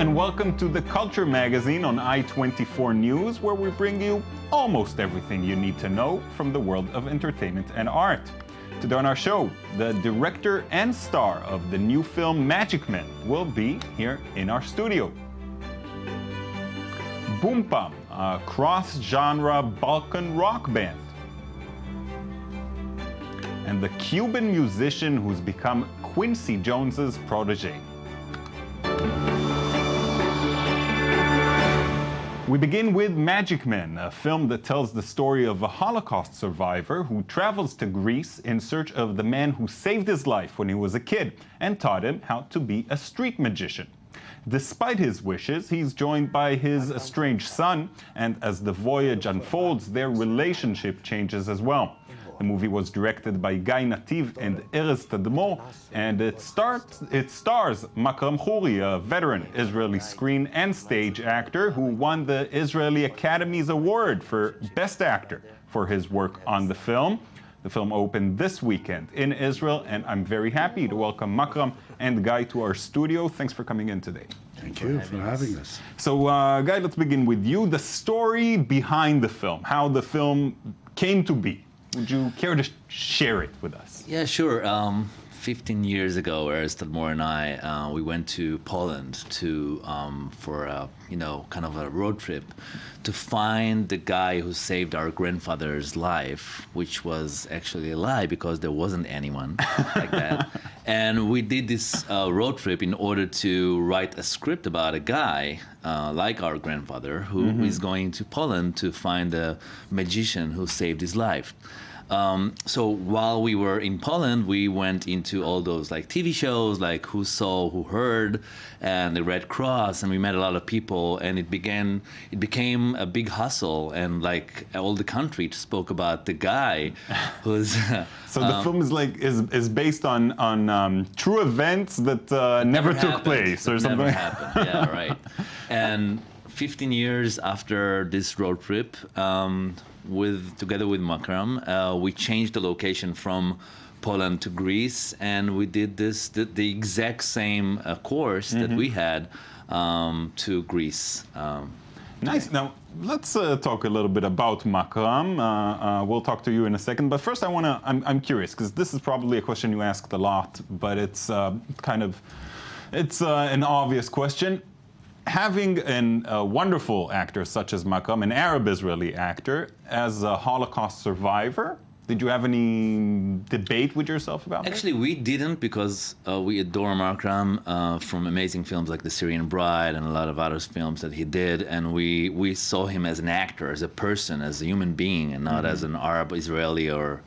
and welcome to the Culture Magazine on I-24 News, where we bring you almost everything you need to know from the world of entertainment and art. Today on our show, the director and star of the new film Magic Man will be here in our studio. Boom Pam, a cross-genre Balkan rock band. And the Cuban musician who's become Quincy Jones's protege. We begin with Magic Man, a film that tells the story of a Holocaust survivor who travels to Greece in search of the man who saved his life when he was a kid and taught him how to be a street magician. Despite his wishes, he's joined by his estranged son, and as the voyage unfolds, their relationship changes as well. The movie was directed by Guy Nativ and Erez Tadmor, and it stars Makram Khouri, a veteran Israeli screen and stage actor who won the Israeli Academy's Award for Best Actor for his work on the film. The film opened this weekend in Israel, and I'm very happy to welcome Makram and Guy to our studio. Thanks for coming in today. Thank you for having us. So, Guy, let's begin with you. The story behind the film, how the film came to be. Would you care to share it with us? Yeah, sure. 15 years ago, Erez Tadmor and I, we went to Poland for a, kind of a road trip to find the guy who saved our grandfather's life, which was actually a lie because there wasn't anyone like that. And we did this road trip in order to write a script about a guy like our grandfather who is going to Poland to find a magician who saved his life. So while we were in Poland, we went into all those like TV shows like Who Saw, Who Heard, and the Red Cross, and we met a lot of people, and it became a big hustle, and like all the country spoke about the guy who's. So the film is based on true events that never took place, or something. Never happened. Yeah, right. And 15 years after this road trip, together with Makram, we changed the location from Poland to Greece, and we did the exact same course that we had to Greece. Nice. Now let's talk a little bit about Makram. We'll talk to you in a second, but first I'm curious because this is probably a question you asked a lot, but it's an obvious question. Having a wonderful actor such as Makram, an Arab-Israeli actor, as a Holocaust survivor, did you have any debate with yourself about that? Actually, we didn't, because we adore Makram from amazing films like The Syrian Bride and a lot of other films that he did, and we saw him as an actor, as a person, as a human being, and not as an Arab-Israeli or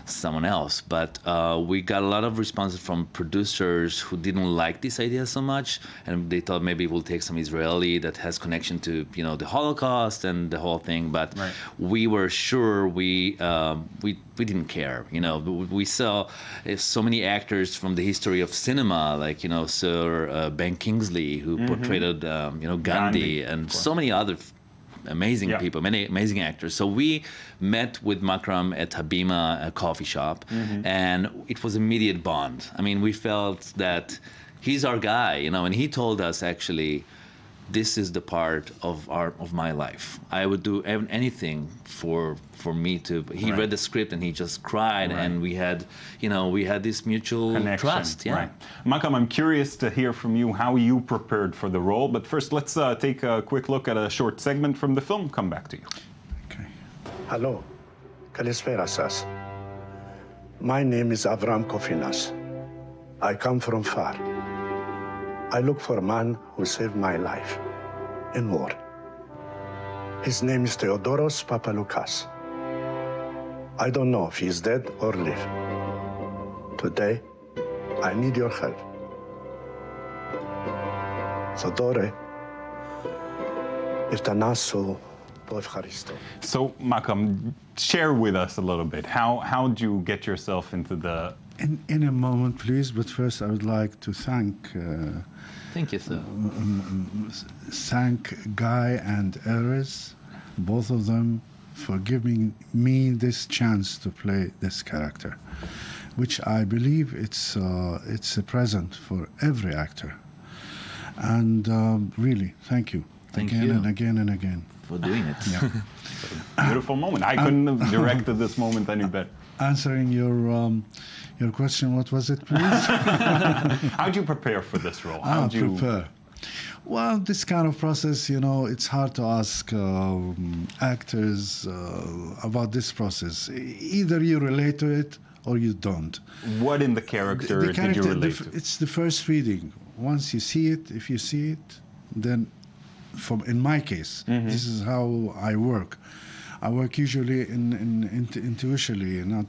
someone else. But we got a lot of responses from producers who didn't like this idea so much, and they thought maybe we'll take some Israeli that has connection to the Holocaust and the whole thing. But we were sure we didn't care. We saw so many actors from the history of cinema, like Sir Ben Kingsley, who portrayed Gandhi, and so many other amazing people, many amazing actors. So we met with Makram at Habima, a coffee shop, and it was immediate bond. I mean, we felt that he's our guy, and he told us, actually, this is the part of my life. I would do anything for me to. He read the script and he just cried, and we had this mutual connection. Trust. Yeah. Right. Makram, I'm curious to hear from you how you prepared for the role. But first, let's take a quick look at a short segment from the film. Come back to you. Okay. Hello. Kalispera Sas. My name is Avram Kofinas. I come from far. I look for a man who saved my life in war. His name is Theodoros Papaloukas. I don't know if he's dead or live. Today, I need your help. Theodore, Iftanasu, Povcharisto. So, Makram, share with us a little bit. How did you get yourself into the... In a moment, please, but first I would like to thank Thank you, sir. Thank Guy and Erez, both of them, for giving me this chance to play this character, which I believe it's a present for every actor. And really, thank you. Thank again you. and again and again. For doing it. Yeah. Beautiful moment. I couldn't have directed this moment any better. Answering your question, what was it, please? How'd you prepare for this role? How'd you Prepare. Well, this kind of process, it's hard to ask actors about this process. Either you relate to it or you don't. What in the character The did you character, relate to? it's the first reading. Once you see it, if you see it, then in my case, this is how I work. I work usually intuitively, not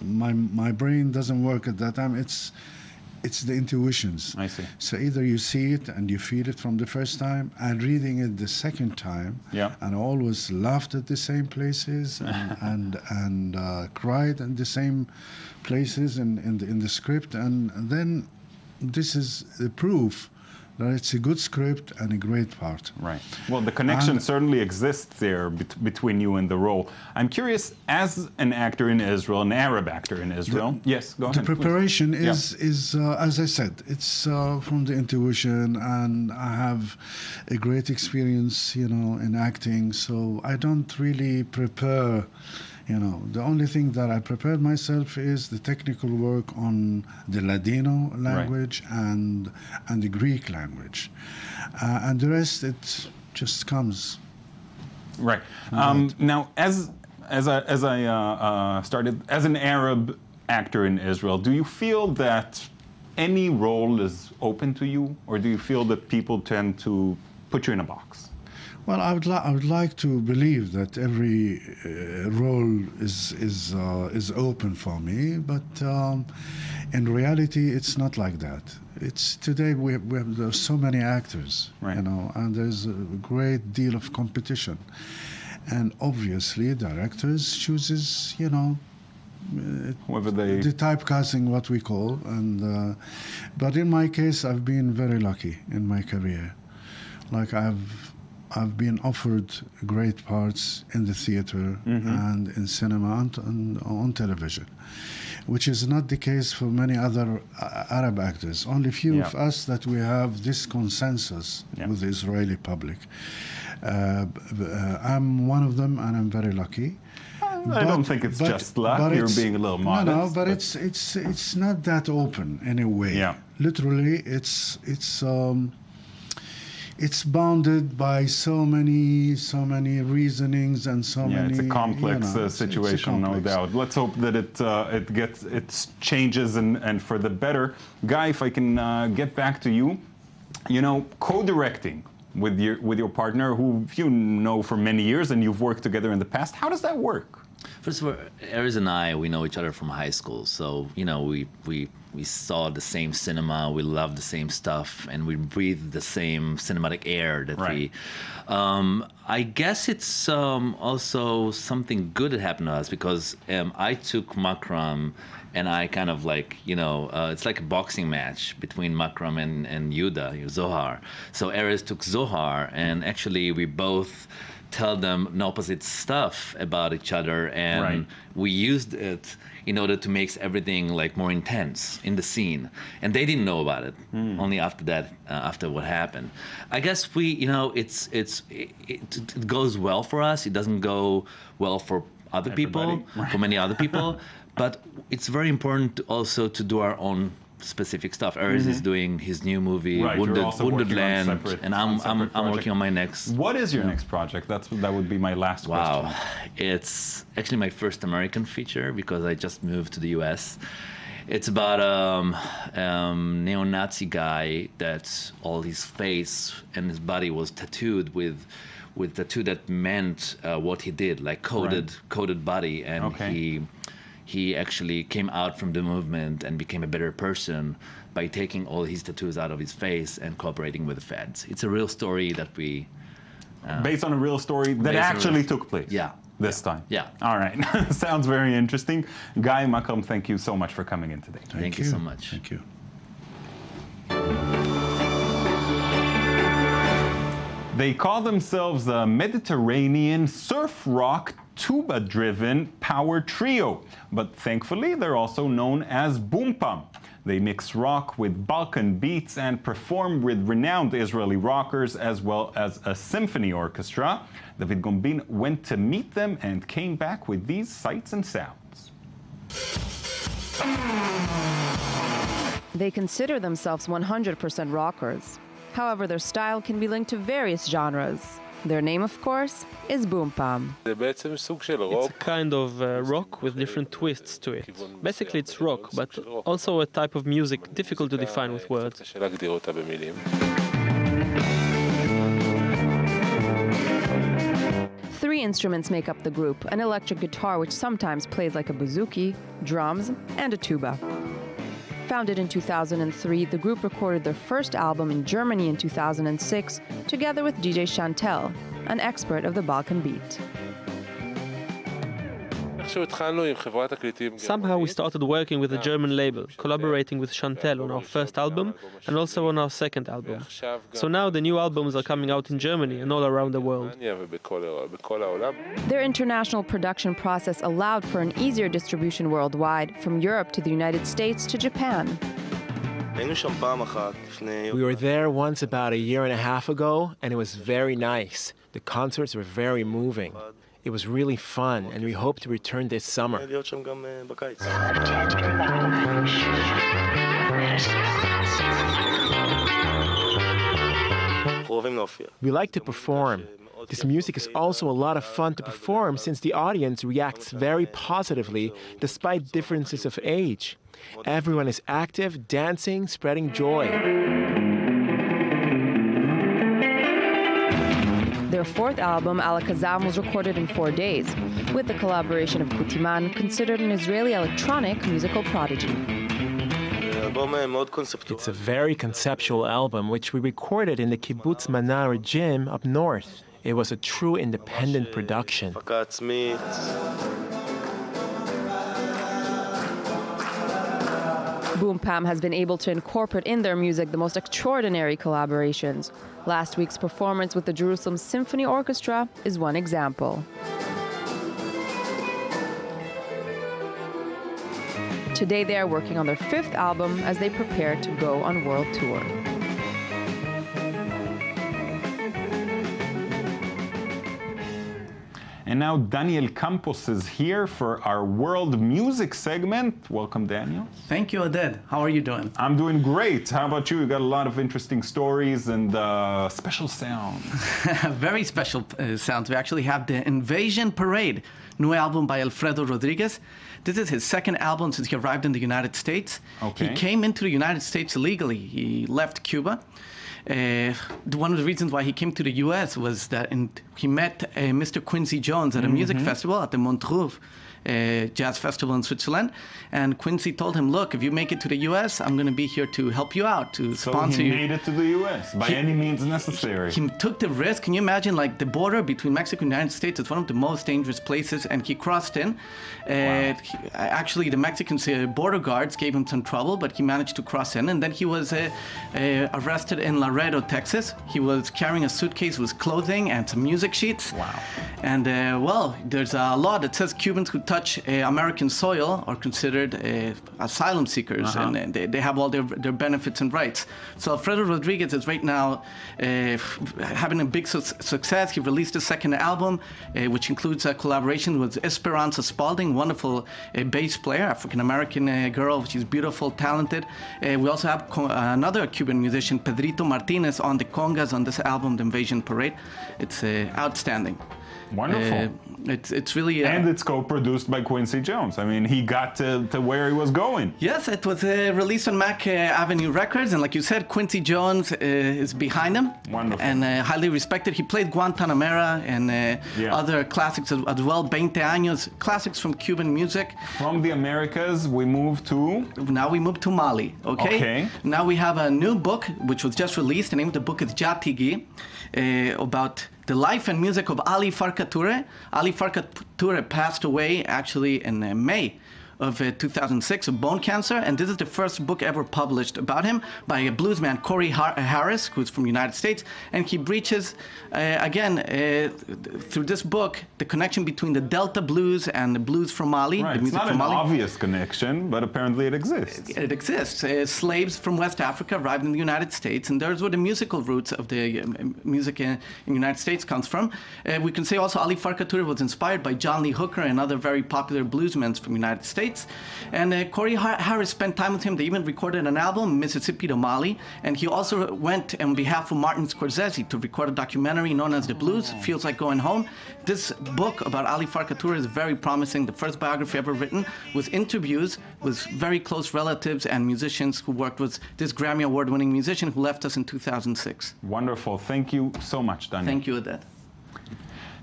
my brain doesn't work at that time. It's the intuitions. I see. So either you see it and you feel it from the first time, and reading it the second time, Yeah. and I always laughed at the same places and cried in the same places in the script, and then this is the proof that it's a good script and a great part. Right. Well, the connection certainly exists there between you and the role. I'm curious, as an actor in Israel, an Arab actor in Israel. Yes, go ahead. The preparation please. is as I said, it's from the intuition, and I have a great experience, in acting. So I don't really prepare. The only thing that I prepared myself is the technical work on the Ladino language and the Greek language, and the rest it just comes. Right. Now, as I started as an Arab actor in Israel, do you feel that any role is open to you, or do you feel that people tend to put you in a box? Well, I would like to believe that every role is open for me, but in reality, it's not like that. It's today there's so many actors, Right. and there's a great deal of competition, and obviously directors chooses, Whether they the typecasting, what we call, and but in my case, I've been very lucky in my career. Like I've been offered great parts in the theater and in cinema and on television, which is not the case for many other Arab actors. Only few of us that we have this consensus with the Israeli public. I'm one of them, and I'm very lucky. I don't think it's just luck. You're being a little modest. No, but it's not that open in a way. Yeah. Literally, it's bounded by so many reasonings and so many. It's a complex it's situation, no doubt. Let's hope that it changes and for the better. Guy, if I can get back to you, co-directing with your partner, who you know for many years and you've worked together in the past. How does that work? First of all, Erez and I, we know each other from high school, so we saw the same cinema, we loved the same stuff, and we breathed the same cinematic air that Right. I guess it's also something good that happened to us because I took Makram and I kind of it's like a boxing match between Makram and Yuda, Zohar. So Erez took Zohar, and actually we both tell them opposite stuff about each other, and Right. we used it in order to make everything more intense in the scene, and they didn't know about it only after that, after what happened. I guess it goes well for us. It doesn't go well for other people, Everybody. for many other people, but it's very important also to do our own specific stuff. Erez is doing his new movie, Right, you're also Wounded working on Land, separate- and on I'm separate working project. on my next. What is your next project? That would be my last Wow, question. it's actually my first American feature because I just moved to the U.S. It's about a neo-Nazi guy that all his face and his body was tattooed with tattoo that meant what he did, like coded body, and Okay. he actually came out from the movement and became a better person by taking all his tattoos out of his face and cooperating with the feds. It's a real story that we. Based on a real story that Based on a actually real- took place. Yeah. This time. Yeah. All right. Sounds very interesting. Guy, Makram, thank you so much for coming in today. Thank you so much. Thank you. They call themselves a Mediterranean surf rock tuba-driven power trio, but thankfully they're also known as Boom Pam. They mix rock with Balkan beats and perform with renowned Israeli rockers as well as a symphony orchestra. David Gombin went to meet them and came back with these sights and sounds. They consider themselves 100% rockers. However, their style can be linked to various genres. Their name, of course, is Boom Pam. It's a kind of rock with different twists to it. Basically, it's rock, but also a type of music difficult to define with words. 3 instruments make up the group: an electric guitar which sometimes plays like a bouzouki, drums, and a tuba. Founded in 2003, the group recorded their first album in Germany in 2006, together with DJ Chantel, an expert of the Balkan beat. Somehow we started working with a German label, collaborating with Chantel on our first album and also on our second album. So now the new albums are coming out in Germany and all around the world. Their international production process allowed for an easier distribution worldwide, from Europe to the United States to Japan. We were there once about a year and a half ago, and it was very nice. The concerts were very moving. It was really fun, and we hope to return this summer. We like to perform. This music is also a lot of fun to perform since the audience reacts very positively despite differences of age. Everyone is active, dancing, spreading joy. Their fourth album, Al Kazam, was recorded in 4 days, with the collaboration of Kutiman, considered an Israeli electronic musical prodigy. It's a very conceptual album, which we recorded in the Kibbutz Manar gym up north. It was a true independent production. Boom Pam has been able to incorporate in their music the most extraordinary collaborations. Last week's performance with the Jerusalem Symphony Orchestra is one example. Today they are working on their 5th album as they prepare to go on world tour. And now Daniel Campos is here for our world music segment. Welcome, Daniel. Thank you, Oded. How are you doing? I'm doing great. How about you? You got a lot of interesting stories and special sounds. Very special sounds. We actually have the Invasion Parade, new album by Alfredo Rodriguez. This is his 2nd album since he arrived in the United States. Okay. He came into the United States illegally. He left Cuba. One of the reasons why he came to the U.S. was that he met Mr. Quincy Jones at a music festival at the Montreux Jazz Festival in Switzerland. And Quincy told him, look, if you make it to the U.S., I'm going to be here to help you out, to sponsor you. So he made it to the U.S. by any means necessary. He took the risk. Can you imagine, like, the border between Mexico and the United States is one of the most dangerous places, and he crossed in. Wow. Actually, the Mexican border guards gave him some trouble, but he managed to cross in. And then he was arrested in Laredo, Texas. He was carrying a suitcase with clothing and some music sheets. Wow. And, well, there's a law that says Cubans who touch American soil are considered asylum seekers, and they have all their benefits and rights. So Alfredo Rodriguez is right now having a big success. He released his 2nd album, which includes a collaboration with Esperanza Spalding, wonderful bass player, African-American girl. She's beautiful, talented. We also have another Cuban musician, Pedrito Martinez, on the congas on this album, The Invasion Parade. It's outstanding. Wonderful. It's really... and it's co-produced by Quincy Jones. I mean, he got to where he was going. Yes, it was released on Mac Avenue Records, and like you said, Quincy Jones is behind him. Wonderful. And highly respected. He played Guantanamera and other classics as well, 20 Años, classics from Cuban music. From the Americas, we move to... Now we move to Mali, okay? Now we have a new book, which was just released. The name of the book is Jatigi, about the life and music of Ali Farka Toure. Ali Farka Toure passed away actually in May of 2006 of bone cancer, and this is the first book ever published about him by a bluesman, Corey Harris, who's from the United States, and he breaches, through this book, the connection between the Delta blues and the blues from Mali. Right, the it's music not from an Mali. obvious connection, but apparently it exists. It exists. Slaves from West Africa arrived in the United States, and there's where the musical roots of the music in the United States comes from. We can say also Ali Farka Toure was inspired by John Lee Hooker and other very popular bluesmen from the United States. And Corey Harris spent time with him. They even recorded an album, Mississippi to Mali. And he also went on behalf of Martin Scorsese to record a documentary known as The Blues, Feels Like Going Home. This book about Ali Farka Toure is very promising. The first biography ever written with interviews with very close relatives and musicians who worked with this Grammy Award-winning musician who left us in 2006. Wonderful. Thank you so much, Daniel. Thank you, Odette.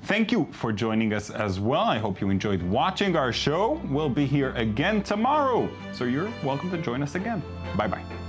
Thank you for joining us as well. I hope you enjoyed watching our show. We'll be here again tomorrow, so you're welcome to join us again. Bye-bye.